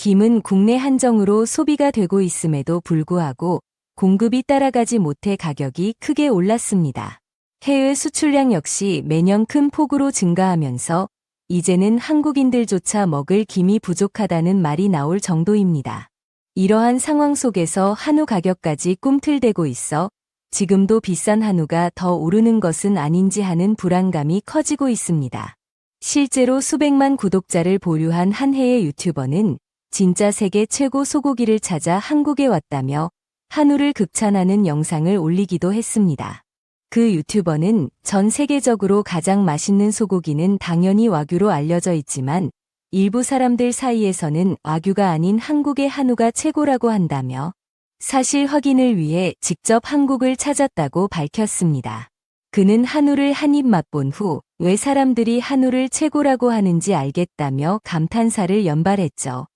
김은 국내 한정으로 소비가 되고 있음에도 불구하고 공급이 따라가지 못해 가격이 크게 올랐습니다. 해외 수출량 역시 매년 큰 폭으로 증가하면서 이제는 한국인들조차 먹을 김이 부족하다는 말이 나올 정도입니다. 이러한 상황 속에서 한우 가격까지 꿈틀대고 있어 지금도 비싼 한우가 더 오르는 것은 아닌지 하는 불안감이 커지고 있습니다. 실제로 수백만 구독자를 보유한 한 해외 유튜버는 진짜 세계 최고 소고기를 찾아 한국에 왔다며 한우를 극찬하는 영상을 올리기도 했습니다. 그 유튜버는 전 세계적으로 가장 맛있는 소고기는 당연히 와규로 알려져 있지만 일부 사람들 사이에서는 와규가 아닌 한국의 한우가 최고라고 한다며 사실 확인을 위해 직접 한국을 찾았다고 밝혔습니다. 그는 한우를 한 입 맛본 후 왜 사람들이 한우를 최고라고 하는지 알겠다며 감탄사를 연발했죠.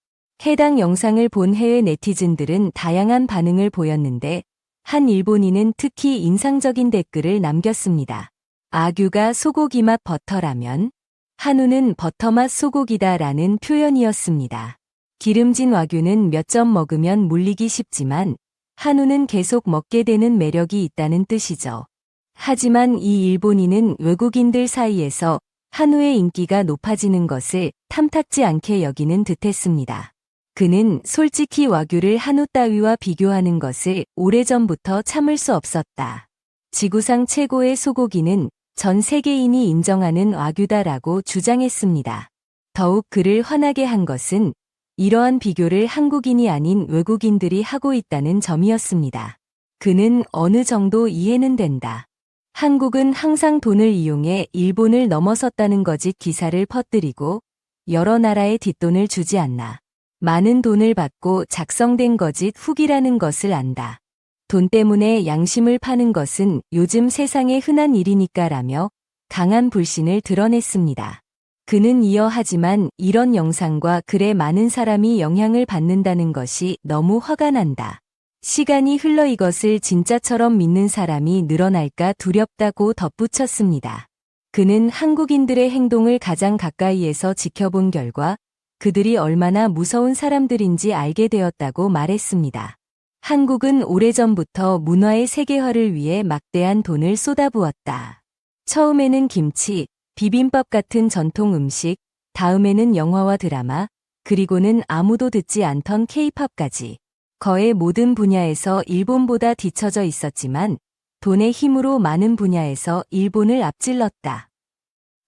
해당 영상을 본 해외 네티즌들은 다양한 반응을 보였는데 한 일본인은 특히 인상적인 댓글을 남겼습니다. 아규가 소고기 맛 버터라면 한우는 버터맛 소고기다 라는 표현이었습니다. 기름진 와규는 몇 점 먹으면 물리기 쉽지만 한우는 계속 먹게 되는 매력이 있다는 뜻이죠. 하지만 이 일본인은 외국인들 사이에서 한우의 인기가 높아지는 것을 탐탁지 않게 여기는 듯했습니다. 그는 솔직히 와규를 한우 따위와 비교하는 것을 오래전부터 참을 수 없었다. 지구상 최고의 소고기는 전 세계인이 인정하는 와규다라고 주장했습니다. 더욱 그를 화나게 한 것은 이러한 비교를 한국인이 아닌 외국인들이 하고 있다는 점이었습니다. 그는 어느 정도 이해는 된다. 한국은 항상 돈을 이용해 일본을 넘어섰다는 거짓 기사를 퍼뜨리고 여러 나라에 뒷돈을 주지 않나. 많은 돈을 받고 작성된 거짓 후기라는 것을 안다. 돈 때문에 양심을 파는 것은 요즘 세상에 흔한 일이니까라며 강한 불신을 드러냈습니다. 그는 이어 하지만 이런 영상과 글에 많은 사람이 영향을 받는다는 것이 너무 화가 난다. 시간이 흘러 이것을 진짜처럼 믿는 사람이 늘어날까 두렵다고 덧붙였습니다. 그는 한국인들의 행동을 가장 가까이에서 지켜본 결과 그들이 얼마나 무서운 사람들인지 알게 되었다고 말했습니다. 한국은 오래전부터 문화의 세계화를 위해 막대한 돈을 쏟아부었다. 처음에는 김치, 비빔밥 같은 전통 음식, 다음에는 영화와 드라마, 그리고는 아무도 듣지 않던 K-팝까지. 거의 모든 분야에서 일본보다 뒤처져 있었지만 돈의 힘으로 많은 분야에서 일본을 앞질렀다.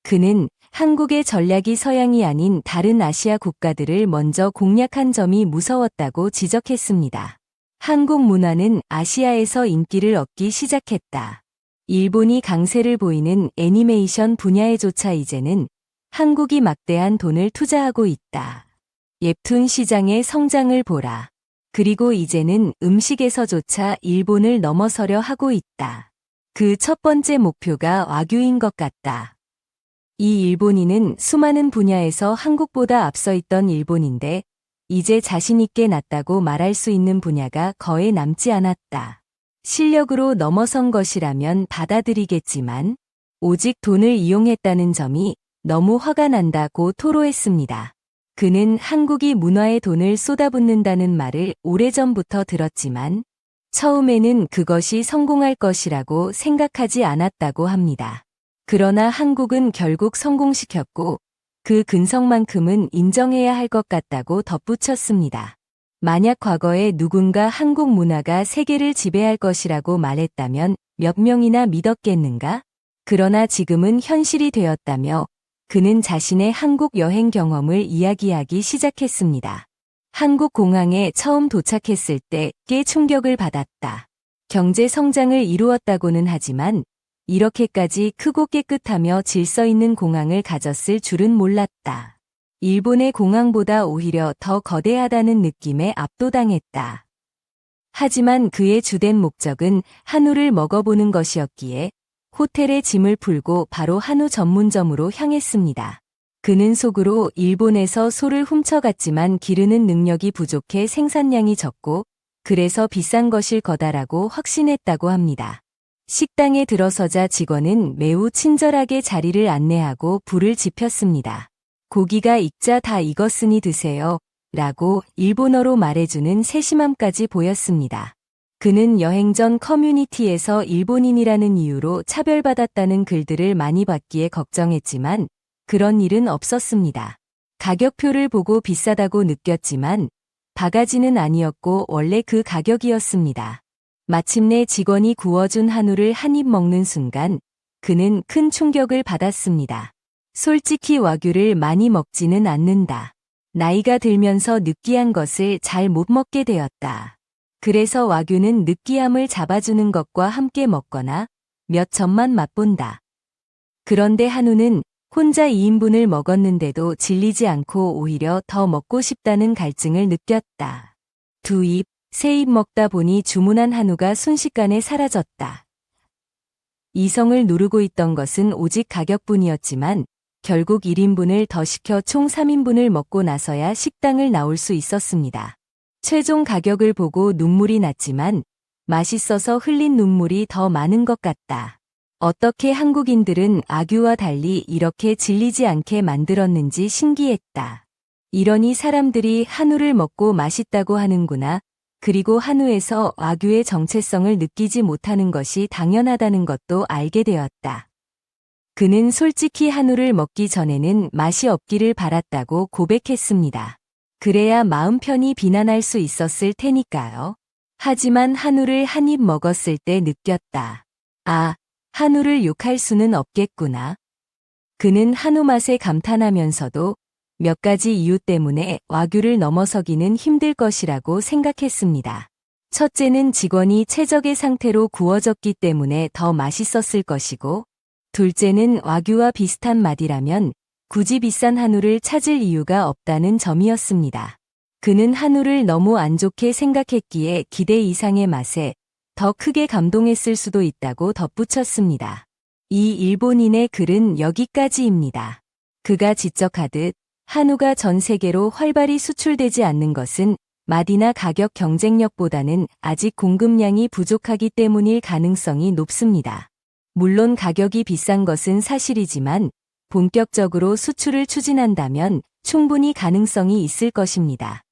그는 한국의 전략이 서양이 아닌 다른 아시아 국가들을 먼저 공략한 점이 무서웠다고 지적했습니다. 한국 문화는 아시아에서 인기를 얻기 시작했다. 일본이 강세를 보이는 애니메이션 분야에조차 이제는 한국이 막대한 돈을 투자하고 있다. 웹툰 시장의 성장을 보라. 그리고 이제는 음식에서조차 일본을 넘어서려 하고 있다. 그 첫 번째 목표가 와규인 것 같다. 이 일본인은 수많은 분야에서 한국보다 앞서 있던 일본인데 이제 자신있게 낫다고 말할 수 있는 분야가 거의 남지 않았다. 실력으로 넘어선 것이라면 받아들이겠지만 오직 돈을 이용했다는 점이 너무 화가 난다고 토로했습니다. 그는 한국이 문화에 돈을 쏟아붓는다는 말을 오래전부터 들었지만 처음에는 그것이 성공할 것이라고 생각하지 않았다고 합니다. 그러나 한국은 결국 성공시켰고 그 근성만큼은 인정해야 할 것 같다고 덧붙였습니다. 만약 과거에 누군가 한국 문화가 세계를 지배할 것이라고 말했다면 몇 명이나 믿었겠는가? 그러나 지금은 현실이 되었다며 그는 자신의 한국 여행 경험을 이야기하기 시작했습니다. 한국 공항에 처음 도착했을 때 꽤 충격을 받았다. 경제 성장을 이루었다고는 하지만 이렇게까지 크고 깨끗하며 질서 있는 공항을 가졌을 줄은 몰랐다. 일본의 공항보다 오히려 더 거대하다는 느낌에 압도당했다. 하지만 그의 주된 목적은 한우를 먹어보는 것이었기에 호텔에 짐을 풀고 바로 한우 전문점으로 향했습니다. 그는 속으로 일본에서 소를 훔쳐갔지만 기르는 능력이 부족해 생산량이 적고 그래서 비싼 것일 거다라고 확신했다고 합니다. 식당에 들어서자 직원은 매우 친절하게 자리를 안내하고 불을 지폈습니다. 고기가 익자 다 익었으니 드세요. 라고 일본어로 말해주는 세심함까지 보였습니다. 그는 여행 전 커뮤니티에서 일본인이라는 이유로 차별받았다는 글들을 많이 받기에 걱정했지만 그런 일은 없었습니다. 가격표를 보고 비싸다고 느꼈지만 바가지는 아니었고 원래 그 가격이었습니다. 마침내 직원이 구워준 한우를 한 입 먹는 순간 그는 큰 충격을 받았습니다. 솔직히 와규를 많이 먹지는 않는다. 나이가 들면서 느끼한 것을 잘 못 먹게 되었다. 그래서 와규는 느끼함을 잡아주는 것과 함께 먹거나 몇 점만 맛본다. 그런데 한우는 혼자 2인분을 먹었는데도 질리지 않고 오히려 더 먹고 싶다는 갈증을 느꼈다. 2입, 3입 먹다 보니 주문한 한우가 순식간에 사라졌다. 이성을 누르고 있던 것은 오직 가격뿐이었지만 결국 1인분을 더 시켜 총 3인분을 먹고 나서야 식당을 나올 수 있었습니다. 최종 가격을 보고 눈물이 났지만 맛있어서 흘린 눈물이 더 많은 것 같다. 어떻게 한국인들은 아규와 달리 이렇게 질리지 않게 만들었는지 신기했다. 이러니 사람들이 한우를 먹고 맛있다고 하는구나. 그리고 한우에서 아규의 정체성을 느끼지 못하는 것이 당연하다는 것도 알게 되었다. 그는 솔직히 한우를 먹기 전에는 맛이 없기를 바랐다고 고백했습니다. 그래야 마음 편히 비난할 수 있었을 테니까요. 하지만 한우를 한 입 먹었을 때 느꼈다. 아, 한우를 욕할 수는 없겠구나. 그는 한우 맛에 감탄하면서도 몇 가지 이유 때문에 와규를 넘어서기는 힘들 것이라고 생각했습니다. 첫째는 직원이 최적의 상태로 구워졌기 때문에 더 맛있었을 것이고, 둘째는 와규와 비슷한 맛이라면 굳이 비싼 한우를 찾을 이유가 없다는 점이었습니다. 그는 한우를 너무 안 좋게 생각했기에 기대 이상의 맛에 더 크게 감동했을 수도 있다고 덧붙였습니다. 이 일본인의 글은 여기까지입니다. 그가 지적하듯 한우가 전 세계로 활발히 수출되지 않는 것은 맛이나 가격 경쟁력보다는 아직 공급량이 부족하기 때문일 가능성이 높습니다. 물론 가격이 비싼 것은 사실이지만 본격적으로 수출을 추진한다면 충분히 가능성이 있을 것입니다.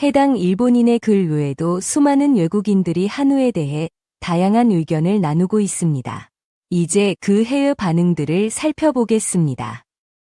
해당 일본인의 글 외에도 수많은 외국인들이 한우에 대해 다양한 의견을 나누고 있습니다. 이제 그 해외 반응들을 살펴보겠습니다.